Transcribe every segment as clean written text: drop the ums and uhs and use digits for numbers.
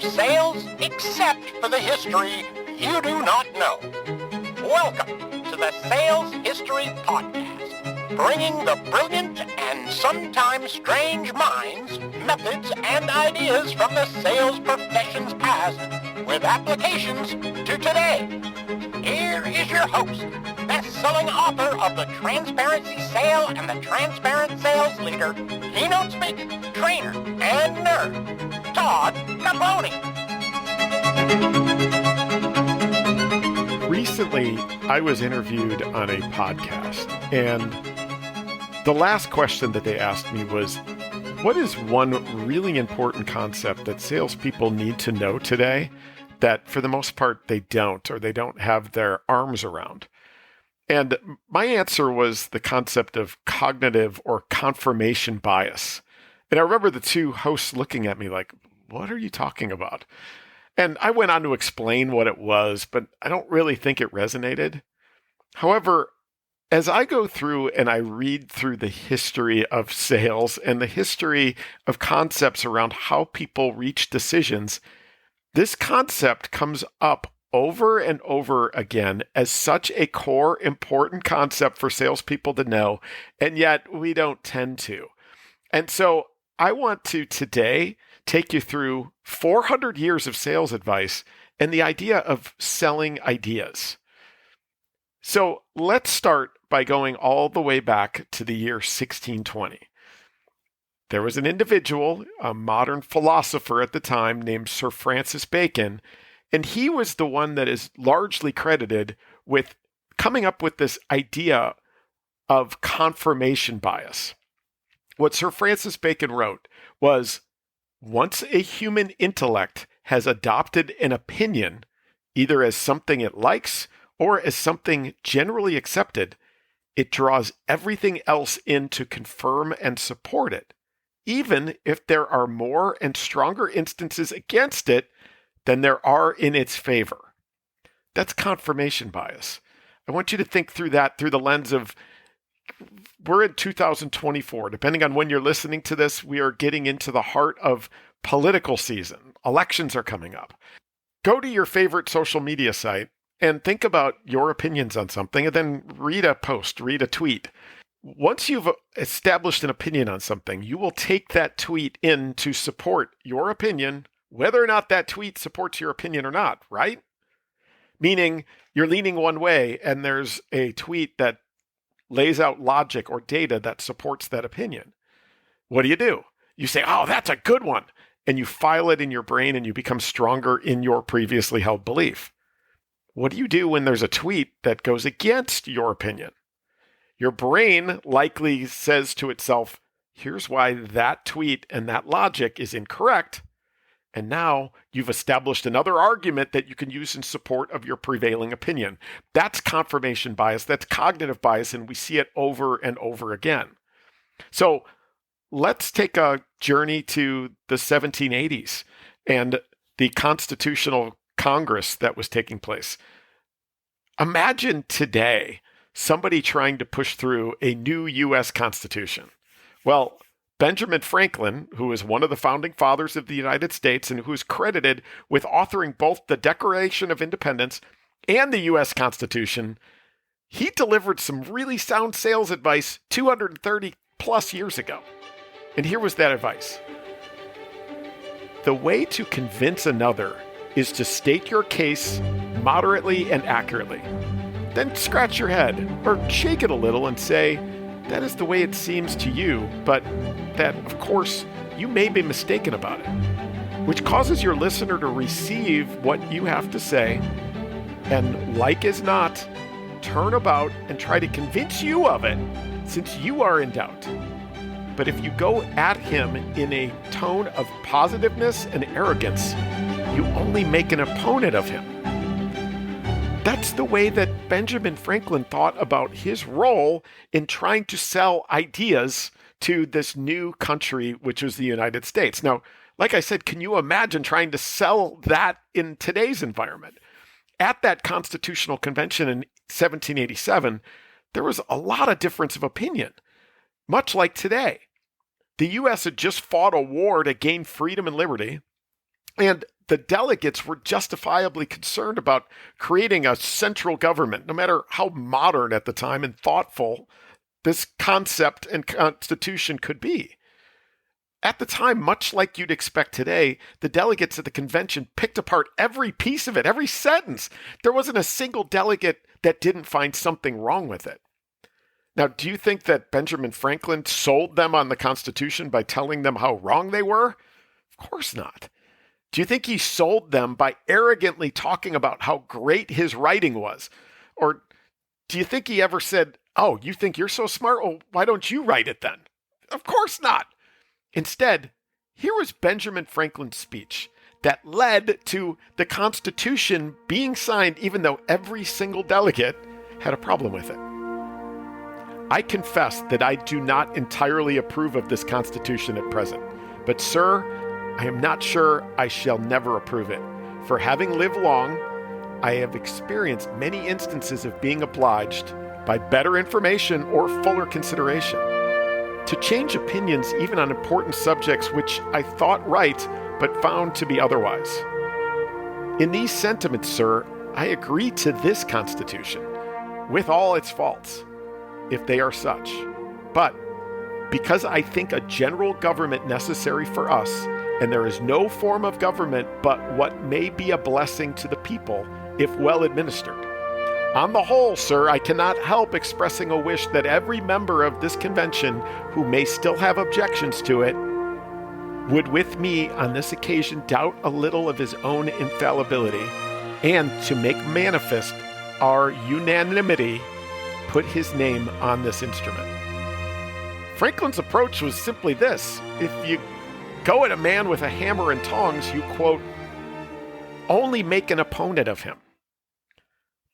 sales except for the history you do not know. Welcome to the Sales History Podcast, bringing the brilliant and sometimes strange minds, methods, and ideas from the sales profession's past with applications to today. Here is your host, best-selling author of The Transparency Sale and The Transparent Sales Leader, keynote speaker, trainer, and nerd, Todd Caponi. Recently, I was interviewed on a podcast, and the last question that they asked me was, what is one really important concept that salespeople need to know today that for the most part they don't, or they don't have their arms around? And my answer was the concept of cognitive or confirmation bias. And I remember the two hosts looking at me like, what are you talking about? And I went on to explain what it was, but I don't really think it resonated. However, as I go through and I read through the history of sales and the history of concepts around how people reach decisions, this concept comes up over and over again as such a core, important concept for salespeople to know, and yet we don't tend to. And so I want to today take you through 400 years of sales advice and the idea of selling ideas. So let's start by going all the way back to the year 1620. There was an individual, a modern philosopher at the time named Sir Francis Bacon, and he was the one that is largely credited with coming up with this idea of confirmation bias. What Sir Francis Bacon wrote was, once a human intellect has adopted an opinion, either as something it likes or as something generally accepted, it draws everything else in to confirm and support it, even if there are more and stronger instances against it than there are in its favor. That's confirmation bias. I want you to think through that through the lens of, we're in 2024. Depending on when you're listening to this, we are getting into the heart of political season. Elections are coming up. Go to your favorite social media site and think about your opinions on something, and then read a post, read a tweet. Once you've established an opinion on something, you will take that tweet in to support your opinion, whether or not that tweet supports your opinion or not, right? Meaning you're leaning one way and there's a tweet that lays out logic or data that supports that opinion. What do? You say, oh, that's a good one. And you file it in your brain and you become stronger in your previously held belief. What do you do when there's a tweet that goes against your opinion? Your brain likely says to itself, here's why that tweet and that logic is incorrect. And now you've established another argument that you can use in support of your prevailing opinion. That's confirmation bias. That's cognitive bias. And we see it over and over again. So let's take a journey to the 1780s and the Constitutional Congress that was taking place. Imagine today somebody trying to push through a new U.S. Constitution. Well, Benjamin Franklin, who is one of the founding fathers of the United States and who is credited with authoring both the Declaration of Independence and the U.S. Constitution, he delivered some really sound sales advice 230 plus years ago. And here was that advice. The way to convince another is to state your case moderately and accurately. Then scratch your head or shake it a little and say, that is the way it seems to you, but that, of course, you may be mistaken about it, which causes your listener to receive what you have to say and, like as not, turn about and try to convince you of it since you are in doubt. But if you go at him in a tone of positiveness and arrogance, you only make an opponent of him. That's the way that Benjamin Franklin thought about his role in trying to sell ideas to this new country, which was the United States. Now, like I said, can you imagine trying to sell that in today's environment? At that Constitutional Convention in 1787, there was a lot of difference of opinion, much like today. The U.S. had just fought a war to gain freedom and liberty, and the delegates were justifiably concerned about creating a central government, no matter how modern at the time and thoughtful this concept and constitution could be. At the time, much like you'd expect today, the delegates at the convention picked apart every piece of it, every sentence. There wasn't a single delegate that didn't find something wrong with it. Now, do you think that Benjamin Franklin sold them on the Constitution by telling them how wrong they were? Of course not. Do you think he sold them by arrogantly talking about how great his writing was? Or do you think he ever said, "Oh, you think you're so smart? Well, why don't you write it then?" Of course not. Instead, here was Benjamin Franklin's speech that led to the Constitution being signed, even though every single delegate had a problem with it. I confess that I do not entirely approve of this Constitution at present, but sir, I am not sure I shall never approve it. For having lived long, I have experienced many instances of being obliged by better information or fuller consideration to change opinions even on important subjects which I thought right but found to be otherwise. In these sentiments, sir, I agree to this Constitution, with all its faults, if they are such. But because I think a general government necessary for us, and there is no form of government but what may be a blessing to the people, if well administered. On the whole, sir, I cannot help expressing a wish that every member of this convention who may still have objections to it would with me on this occasion doubt a little of his own infallibility, and to make manifest our unanimity, put his name on this instrument. Franklin's approach was simply this: if you go at a man with a hammer and tongs, you, quote, only make an opponent of him.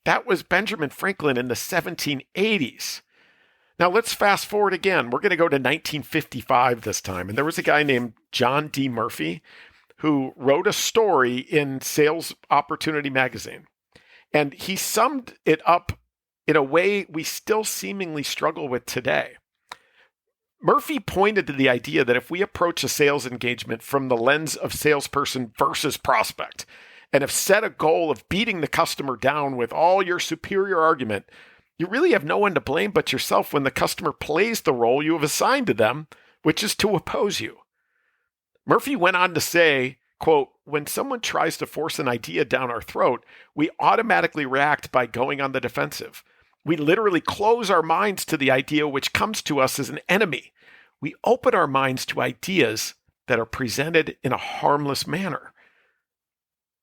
That was Benjamin Franklin in the 1780s. Now let's fast forward again. We're going to go to 1955 this time. And there was a guy named John D. Murphy who wrote a story in Sales Opportunity magazine. And he summed it up in a way we still seemingly struggle with today. Murphy pointed to the idea that if we approach a sales engagement from the lens of salesperson versus prospect, and have set a goal of beating the customer down with all your superior argument, you really have no one to blame but yourself when the customer plays the role you have assigned to them, which is to oppose you. Murphy went on to say, quote, when someone tries to force an idea down our throat, we automatically react by going on the defensive. We literally close our minds to the idea which comes to us as an enemy. We open our minds to ideas that are presented in a harmless manner.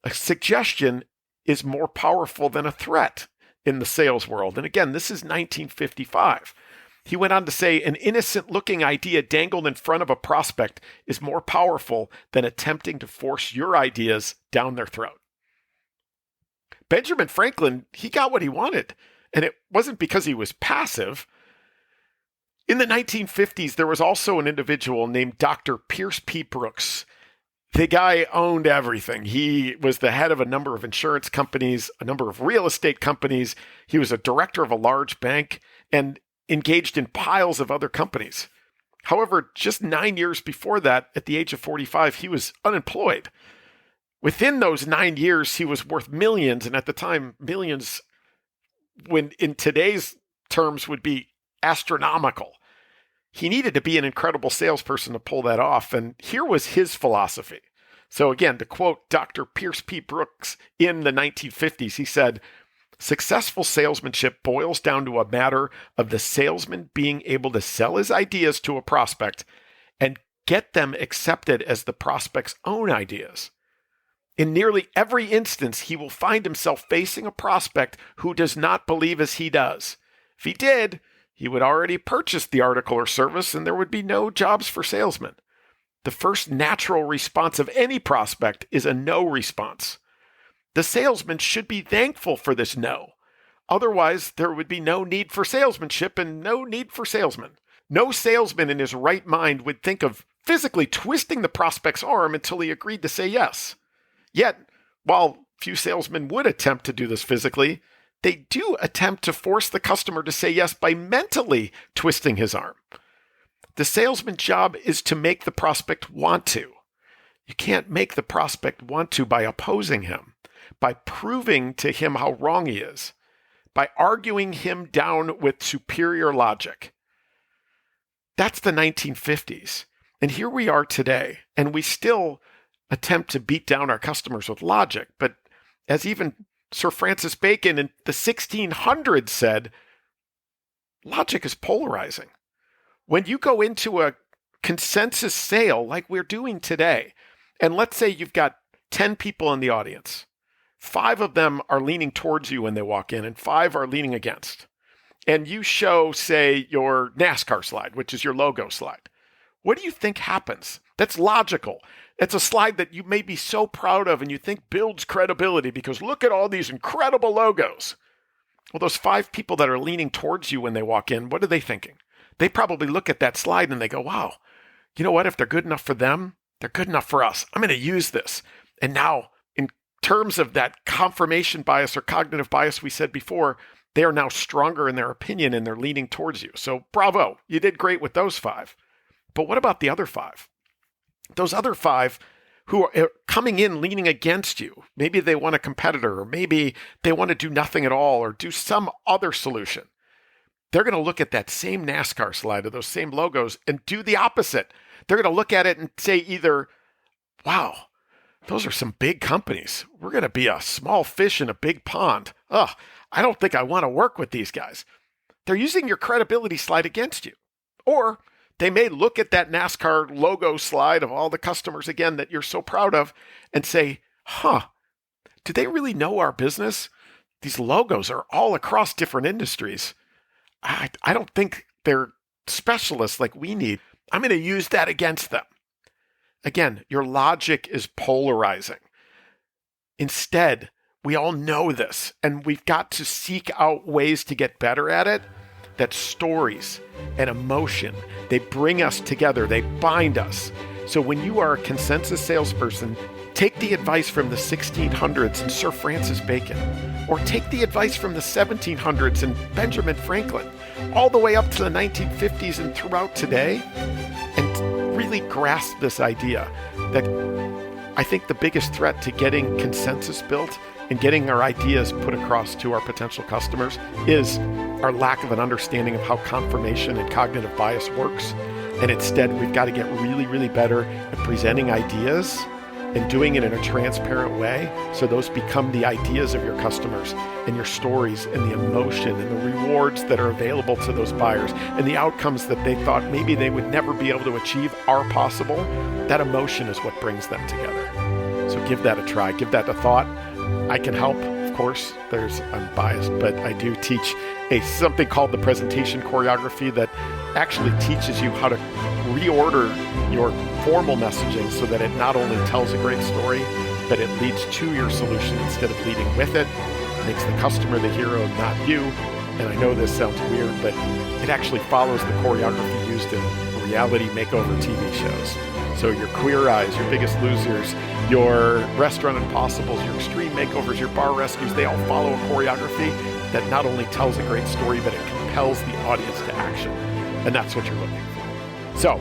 A suggestion is more powerful than a threat in the sales world. And again, this is 1955. He went on to say, an innocent-looking idea dangled in front of a prospect is more powerful than attempting to force your ideas down their throat. Benjamin Franklin, he got what he wanted, and it wasn't because he was passive. In the 1950s, there was also an individual named Dr. Pierce P. Brooks. The guy owned everything. He was the head of a number of insurance companies, a number of real estate companies. He was a director of a large bank and engaged in piles of other companies. However, just 9 years before that, at the age of 45, he was unemployed. Within those 9 years, he was worth millions, and at the time, millions, when in today's terms, would be astronomical. He needed to be an incredible salesperson to pull that off, and here was his philosophy. So again, to quote Dr. Pierce P. Brooks in the 1950s, he said, successful salesmanship boils down to a matter of the salesman being able to sell his ideas to a prospect and get them accepted as the prospect's own ideas. In nearly every instance, he will find himself facing a prospect who does not believe as he does. If he did, he would already purchase the article or service, and there would be no jobs for salesmen. The first natural response of any prospect is a no response. The salesman should be thankful for this no. Otherwise, there would be no need for salesmanship and no need for salesmen. No salesman in his right mind would think of physically twisting the prospect's arm until he agreed to say yes. Yet, while few salesmen would attempt to do this physically, they do attempt to force the customer to say yes by mentally twisting his arm. The salesman's job is to make the prospect want to. You can't make the prospect want to by opposing him, by proving to him how wrong he is, by arguing him down with superior logic. That's the 1950s. And here we are today, and we still attempt to beat down our customers with logic. But as even Sir Francis Bacon in the 1600s said, logic is polarizing. When you go into a consensus sale like we're doing today, and let's say you've got 10 people in the audience, 5 of them are leaning towards you when they walk in, and 5 are leaning against. And you show, say, your NASCAR slide, which is your logo slide. What do you think happens? That's logical. It's a slide that you may be so proud of and you think builds credibility because look at all these incredible logos. Well, those 5 people that are leaning towards you when they walk in, what are they thinking? They probably look at that slide and they go, wow, you know what? If they're good enough for them, they're good enough for us. I'm going to use this. And now, in terms of that confirmation bias or cognitive bias we said before, they are now stronger in their opinion and they're leaning towards you. So bravo, you did great with those 5. But what about the other 5? Those other 5 who are coming in leaning against you. Maybe they want a competitor, or maybe they want to do nothing at all or do some other solution. They're going to look at that same NASCAR slide of those same logos and do the opposite. They're going to look at it and say either, wow, those are some big companies. We're going to be a small fish in a big pond. Ugh, I don't think I want to work with these guys. They're using your credibility slide against you. Or they may look at that NASCAR logo slide of all the customers, again, that you're so proud of and say, do they really know our business? These logos are all across different industries. I don't think they're specialists like we need. I'm going to use that against them. Again, your logic is polarizing. Instead, we all know this, and we've got to seek out ways to get better at it. That stories and emotion, they bring us together, they bind us. So when you are a consensus salesperson, take the advice from the 1600s and Sir Francis Bacon, or take the advice from the 1700s and Benjamin Franklin, all the way up to the 1950s and throughout today, and really grasp this idea that I think the biggest threat to getting consensus built and getting our ideas put across to our potential customers is our lack of an understanding of how confirmation and cognitive bias works. And instead, we've got to get really, really better at presenting ideas and doing it in a transparent way so those become the ideas of your customers and your stories and the emotion and the rewards that are available to those buyers and the outcomes that they thought maybe they would never be able to achieve are possible. That emotion is what brings them together. So give that a try, give that a thought. I can help, of course. I'm biased, but I do teach something called the presentation choreography that actually teaches you how to reorder your formal messaging so that it not only tells a great story, but it leads to your solution instead of leading with it. It makes the customer the hero, not you. And I know this sounds weird, but it actually follows the choreography used in reality makeover TV shows. So your Queer Eyes, your Biggest Losers, your Restaurant Impossibles, your Extreme Makeovers, your Bar Rescues, they all follow a choreography that not only tells a great story, but it compels the audience to action. And that's what you're looking for. So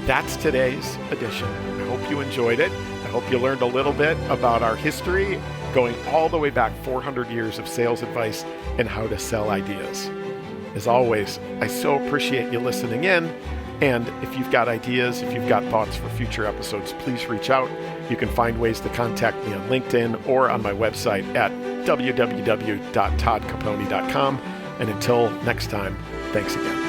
that's today's edition. I hope you enjoyed it. I hope you learned a little bit about our history, going all the way back 400 years of sales advice and how to sell ideas. As always, I so appreciate you listening in. And if you've got ideas, if you've got thoughts for future episodes, please reach out. You can find ways to contact me on LinkedIn or on my website at www.toddcaponi.com. And until next time, thanks again.